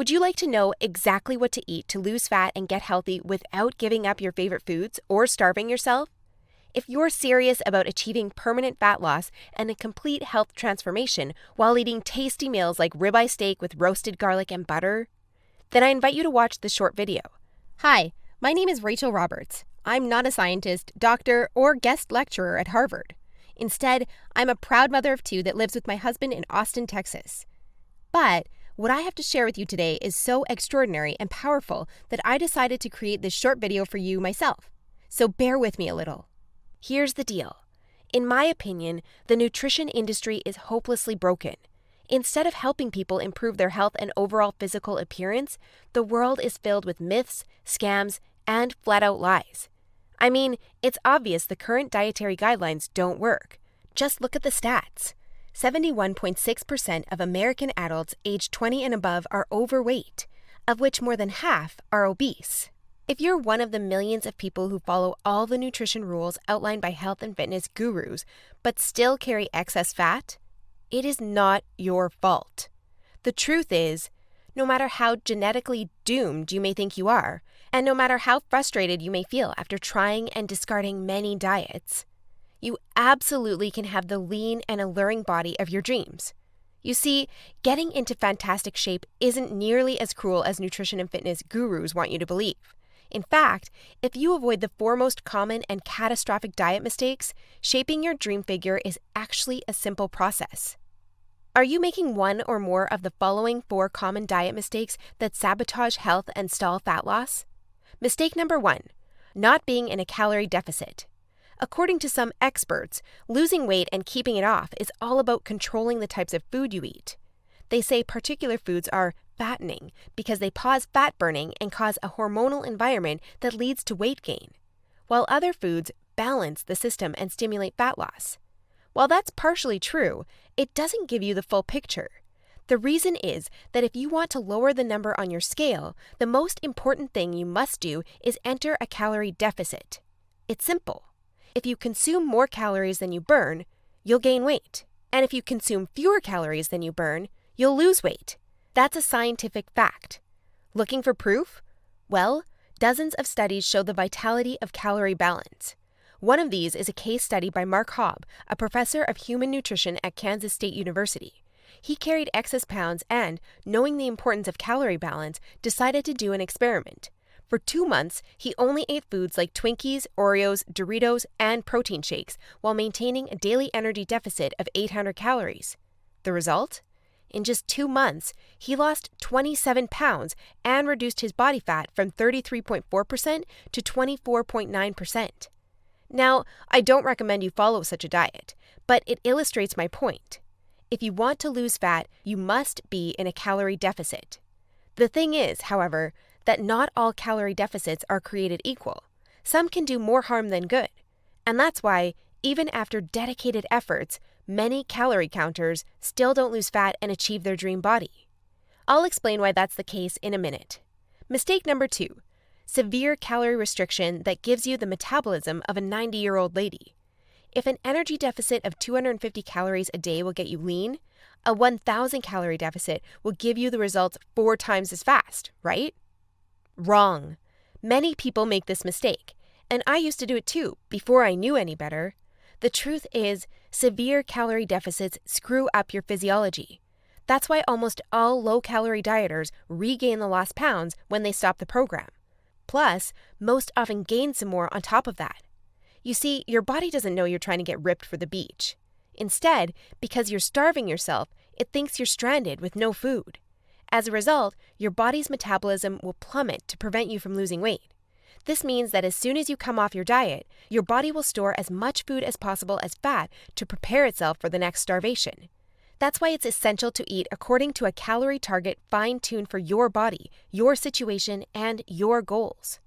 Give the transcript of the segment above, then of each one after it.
Would you like to know exactly what to eat to lose fat and get healthy without giving up your favorite foods or starving yourself? If you're serious about achieving permanent fat loss and a complete health transformation while eating tasty meals like ribeye steak with roasted garlic and butter, then I invite you to watch this short video. Hi, my name is Rachel Roberts. I'm not a scientist, doctor, or guest lecturer at Harvard. Instead, I'm a proud mother of two that lives with my husband in Austin, Texas. But what I have to share with you today is so extraordinary and powerful that I decided to create this short video for you myself. So bear with me a little. Here's the deal. In my opinion, the nutrition industry is hopelessly broken. Instead of helping people improve their health and overall physical appearance, the world is filled with myths, scams, and flat-out lies. I mean, it's obvious the current dietary guidelines don't work. Just look at the stats. 71.6% of American adults aged 20 and above are overweight, of which more than half are obese. If you're one of the millions of people who follow all the nutrition rules outlined by health and fitness gurus, but still carry excess fat, it is not your fault. The truth is, no matter how genetically doomed you may think you are, and no matter how frustrated you may feel after trying and discarding many diets, you absolutely can have the lean and alluring body of your dreams. You see, getting into fantastic shape isn't nearly as cruel as nutrition and fitness gurus want you to believe. In fact, if you avoid the four most common and catastrophic diet mistakes, shaping your dream figure is actually a simple process. Are you making one or more of the following 4 common diet mistakes that sabotage health and stall fat loss? Mistake number 1, not being in a calorie deficit. According to some experts, losing weight and keeping it off is all about controlling the types of food you eat. They say particular foods are fattening because they pause fat burning and cause a hormonal environment that leads to weight gain, while other foods balance the system and stimulate fat loss. While that's partially true, it doesn't give you the full picture. The reason is that if you want to lower the number on your scale, the most important thing you must do is enter a calorie deficit. It's simple. If you consume more calories than you burn, you'll gain weight. And if you consume fewer calories than you burn, you'll lose weight. That's a scientific fact. Looking for proof? Well, dozens of studies show the vitality of calorie balance. One of these is a case study by Mark Hobb, a professor of human nutrition at Kansas State University. He carried excess pounds and, knowing the importance of calorie balance, decided to do an experiment. For 2 months, he only ate foods like Twinkies, Oreos, Doritos, and protein shakes while maintaining a daily energy deficit of 800 calories. The result? In just 2 months, he lost 27 pounds and reduced his body fat from 33.4% to 24.9%. Now, I don't recommend you follow such a diet, but it illustrates my point. If you want to lose fat, you must be in a calorie deficit. The thing is, however, that not all calorie deficits are created equal. Some can do more harm than good. And that's why, even after dedicated efforts, many calorie counters still don't lose fat and achieve their dream body. I'll explain why that's the case in a minute. Mistake number 2, severe calorie restriction that gives you the metabolism of a 90-year-old lady. If an energy deficit of 250 calories a day will get you lean, a 1,000 calorie deficit will give you the results 4 times as fast, right? Wrong. Many people make this mistake, and I used to do it too, before I knew any better. The truth is, severe calorie deficits screw up your physiology. That's why almost all low-calorie dieters regain the lost pounds when they stop the program. Plus, most often gain some more on top of that. You see, your body doesn't know you're trying to get ripped for the beach. Instead, because you're starving yourself, it thinks you're stranded with no food. As a result, your body's metabolism will plummet to prevent you from losing weight. This means that as soon as you come off your diet, your body will store as much food as possible as fat to prepare itself for the next starvation. That's why it's essential to eat according to a calorie target fine-tuned for your body, your situation, and your goals.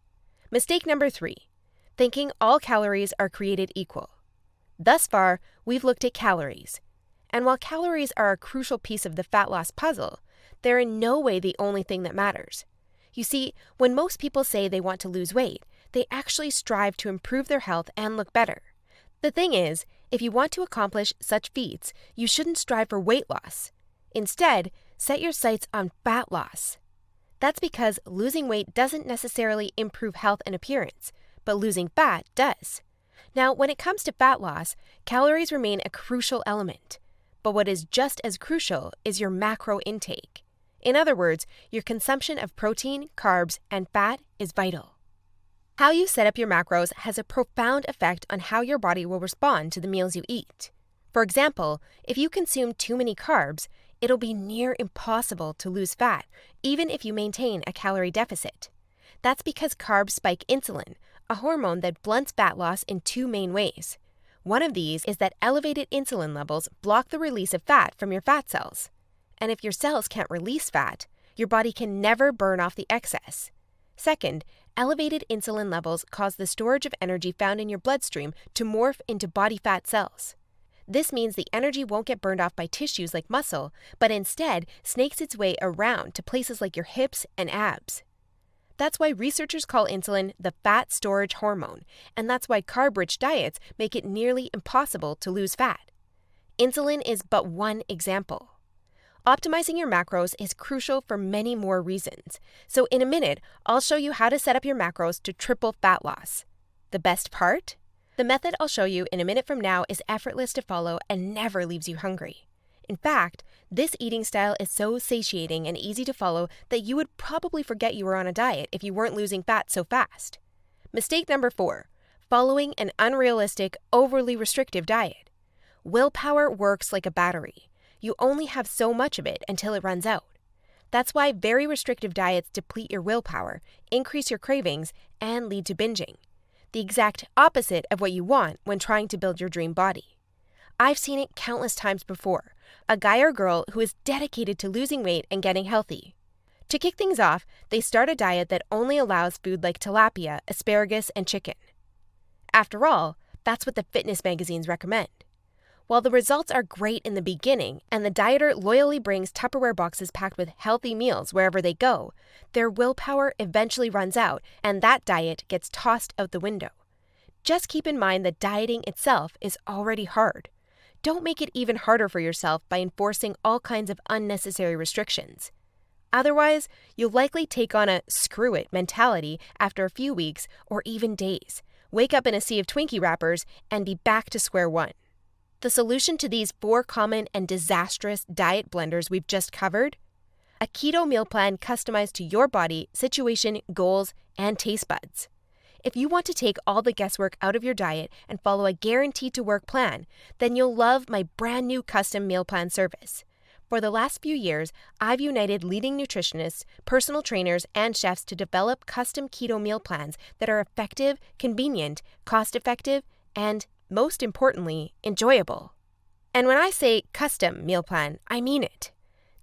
Mistake number 3, thinking all calories are created equal. Thus far, we've looked at calories. And while calories are a crucial piece of the fat loss puzzle, they're in no way the only thing that matters. You see, when most people say they want to lose weight, they actually strive to improve their health and look better. The thing is, if you want to accomplish such feats, you shouldn't strive for weight loss. Instead, set your sights on fat loss. That's because losing weight doesn't necessarily improve health and appearance, but losing fat does. Now, when it comes to fat loss, calories remain a crucial element. But what is just as crucial is your macro intake. In other words, your consumption of protein, carbs, and fat is vital. How you set up your macros has a profound effect on how your body will respond to the meals you eat. For example, if you consume too many carbs, it'll be near impossible to lose fat, even if you maintain a calorie deficit. That's because carbs spike insulin, a hormone that blunts fat loss in two main ways. One of these is that elevated insulin levels block the release of fat from your fat cells. And if your cells can't release fat, your body can never burn off the excess. Second, elevated insulin levels cause the storage of energy found in your bloodstream to morph into body fat cells. This means the energy won't get burned off by tissues like muscle, but instead snakes its way around to places like your hips and abs. That's why researchers call insulin the fat storage hormone, and that's why carb-rich diets make it nearly impossible to lose fat. Insulin is but one example. Optimizing your macros is crucial for many more reasons. So in a minute, I'll show you how to set up your macros to triple fat loss. The best part? The method I'll show you in a minute from now is effortless to follow and never leaves you hungry. In fact, this eating style is so satiating and easy to follow that you would probably forget you were on a diet if you weren't losing fat so fast. Mistake number 4, following an unrealistic, overly restrictive diet. Willpower works like a battery. You only have so much of it until it runs out. That's why very restrictive diets deplete your willpower, increase your cravings, and lead to binging. The exact opposite of what you want when trying to build your dream body. I've seen it countless times before. A guy or girl who is dedicated to losing weight and getting healthy. To kick things off, they start a diet that only allows food like tilapia, asparagus, and chicken. After all, that's what the fitness magazines recommend. While the results are great in the beginning, and the dieter loyally brings Tupperware boxes packed with healthy meals wherever they go, their willpower eventually runs out, and that diet gets tossed out the window. Just keep in mind that dieting itself is already hard. Don't make it even harder for yourself by enforcing all kinds of unnecessary restrictions. Otherwise, you'll likely take on a screw it mentality after a few weeks or even days, wake up in a sea of Twinkie wrappers, and be back to square one. The solution to these 4 common and disastrous diet blunders we've just covered? A keto meal plan customized to your body, situation, goals, and taste buds. If you want to take all the guesswork out of your diet and follow a guaranteed-to-work plan, then you'll love my brand new custom meal plan service. For the last few years, I've united leading nutritionists, personal trainers, and chefs to develop custom keto meal plans that are effective, convenient, cost-effective, and most importantly, enjoyable. And when I say custom meal plan, I mean it.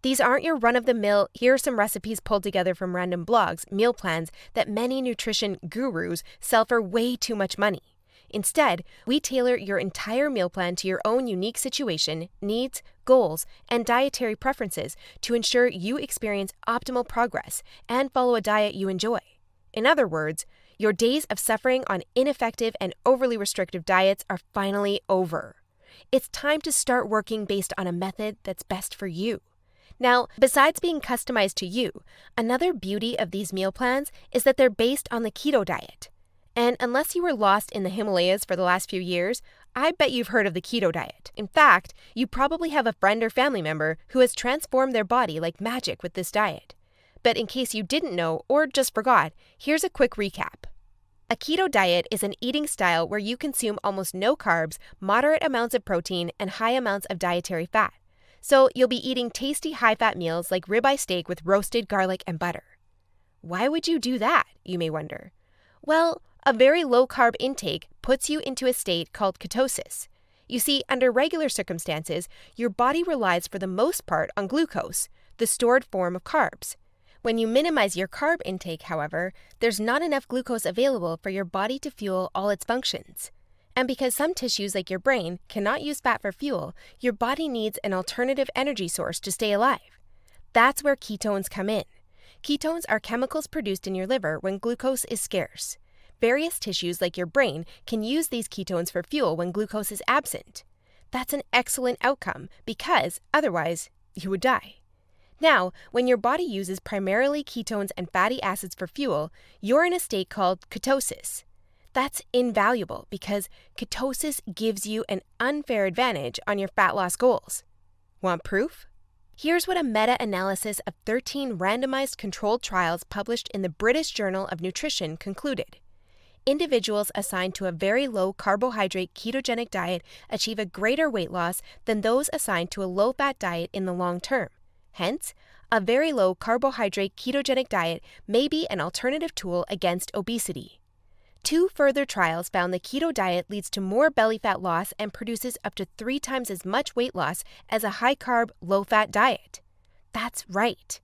These aren't your run-of-the-mill, here are some recipes pulled together from random blogs, meal plans that many nutrition gurus sell for way too much money. Instead, we tailor your entire meal plan to your own unique situation, needs, goals, and dietary preferences to ensure you experience optimal progress and follow a diet you enjoy. In other words, your days of suffering on ineffective and overly restrictive diets are finally over. It's time to start working based on a method that's best for you. Now, besides being customized to you, another beauty of these meal plans is that they're based on the keto diet. And unless you were lost in the Himalayas for the last few years, I bet you've heard of the keto diet. In fact, you probably have a friend or family member who has transformed their body like magic with this diet. But in case you didn't know or just forgot, here's a quick recap. A keto diet is an eating style where you consume almost no carbs, moderate amounts of protein, and high amounts of dietary fat. So you'll be eating tasty high-fat meals like ribeye steak with roasted garlic and butter. Why would you do that, you may wonder? Well, a very low-carb intake puts you into a state called ketosis. You see, under regular circumstances, your body relies for the most part on glucose, the stored form of carbs. When you minimize your carb intake, however, there's not enough glucose available for your body to fuel all its functions. And because some tissues like your brain cannot use fat for fuel, your body needs an alternative energy source to stay alive. That's where ketones come in. Ketones are chemicals produced in your liver when glucose is scarce. Various tissues like your brain can use these ketones for fuel when glucose is absent. That's an excellent outcome because otherwise you would die. Now, when your body uses primarily ketones and fatty acids for fuel, you're in a state called ketosis. That's invaluable because ketosis gives you an unfair advantage on your fat loss goals. Want proof? Here's what a meta-analysis of 13 randomized controlled trials published in the British Journal of Nutrition concluded. Individuals assigned to a very low carbohydrate ketogenic diet achieve a greater weight loss than those assigned to a low-fat diet in the long term. Hence, a very low carbohydrate ketogenic diet may be an alternative tool against obesity. 2 further trials found the keto diet leads to more belly fat loss and produces up to 3 times as much weight loss as a high-carb, low-fat diet. That's right.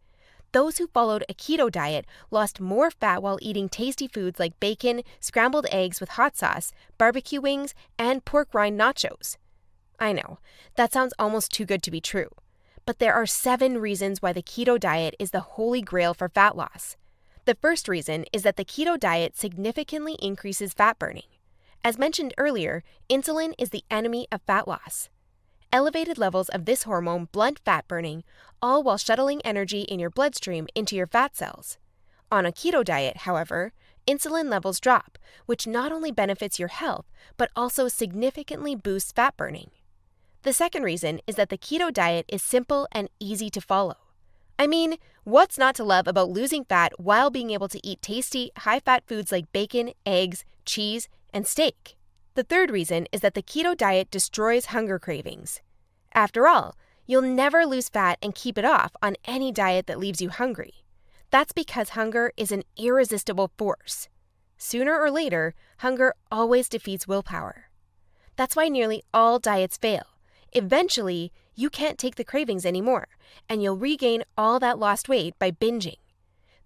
Those who followed a keto diet lost more fat while eating tasty foods like bacon, scrambled eggs with hot sauce, barbecue wings, and pork rind nachos. I know, that sounds almost too good to be true. But there are 7 reasons why the keto diet is the holy grail for fat loss. The first reason is that the keto diet significantly increases fat burning. As mentioned earlier, insulin is the enemy of fat loss. Elevated levels of this hormone blunt fat burning, all while shuttling energy in your bloodstream into your fat cells. On a keto diet, however, insulin levels drop, which not only benefits your health, but also significantly boosts fat burning. The second reason is that the keto diet is simple and easy to follow. I mean, what's not to love about losing fat while being able to eat tasty, high-fat foods like bacon, eggs, cheese, and steak? The third reason is that the keto diet destroys hunger cravings. After all, you'll never lose fat and keep it off on any diet that leaves you hungry. That's because hunger is an irresistible force. Sooner or later, hunger always defeats willpower. That's why nearly all diets fail. Eventually, you can't take the cravings anymore, and you'll regain all that lost weight by binging.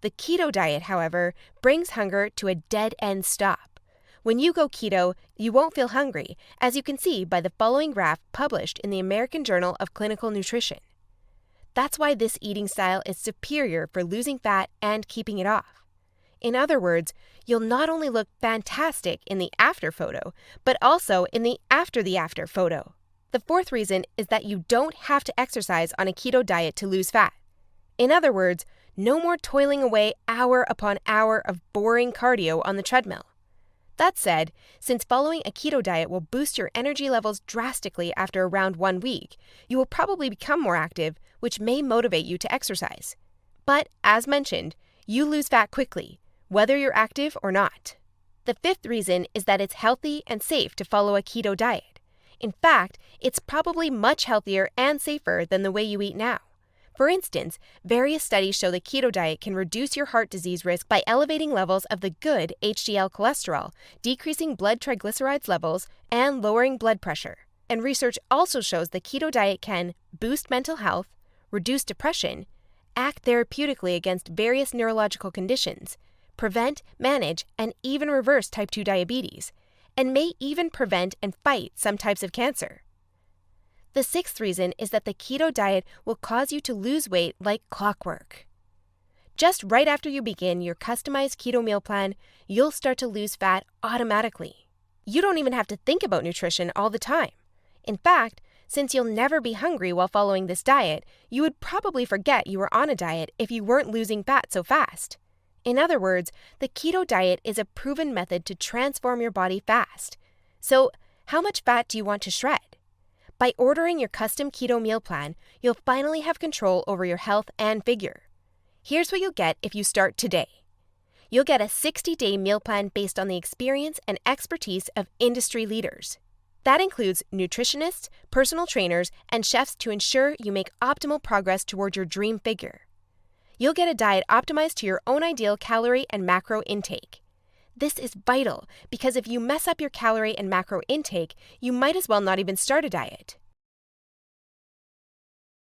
The keto diet, however, brings hunger to a dead-end stop. When you go keto, you won't feel hungry, as you can see by the following graph published in the American Journal of Clinical Nutrition. That's why this eating style is superior for losing fat and keeping it off. In other words, you'll not only look fantastic in the after photo, but also in the after photo. The fourth reason is that you don't have to exercise on a keto diet to lose fat. In other words, no more toiling away hour upon hour of boring cardio on the treadmill. That said, since following a keto diet will boost your energy levels drastically after around 1 week, you will probably become more active, which may motivate you to exercise. But, as mentioned, you lose fat quickly, whether you're active or not. The fifth reason is that it's healthy and safe to follow a keto diet. In fact, it's probably much healthier and safer than the way you eat now. For instance, various studies show the keto diet can reduce your heart disease risk by elevating levels of the good HDL cholesterol, decreasing blood triglycerides levels, and lowering blood pressure. And research also shows the keto diet can boost mental health, reduce depression, act therapeutically against various neurological conditions, prevent, manage, and even reverse type 2 diabetes, and may even prevent and fight some types of cancer. The sixth reason is that the keto diet will cause you to lose weight like clockwork. Just right after you begin your customized keto meal plan, you'll start to lose fat automatically. You don't even have to think about nutrition all the time. In fact, since you'll never be hungry while following this diet, you would probably forget you were on a diet if you weren't losing fat so fast. In other words, the keto diet is a proven method to transform your body fast. So, how much fat do you want to shred? By ordering your custom keto meal plan, you'll finally have control over your health and figure. Here's what you'll get if you start today. You'll get a 60-day meal plan based on the experience and expertise of industry leaders. That includes nutritionists, personal trainers, and chefs to ensure you make optimal progress toward your dream figure. You'll get a diet optimized to your own ideal calorie and macro intake. This is vital because if you mess up your calorie and macro intake, you might as well not even start a diet.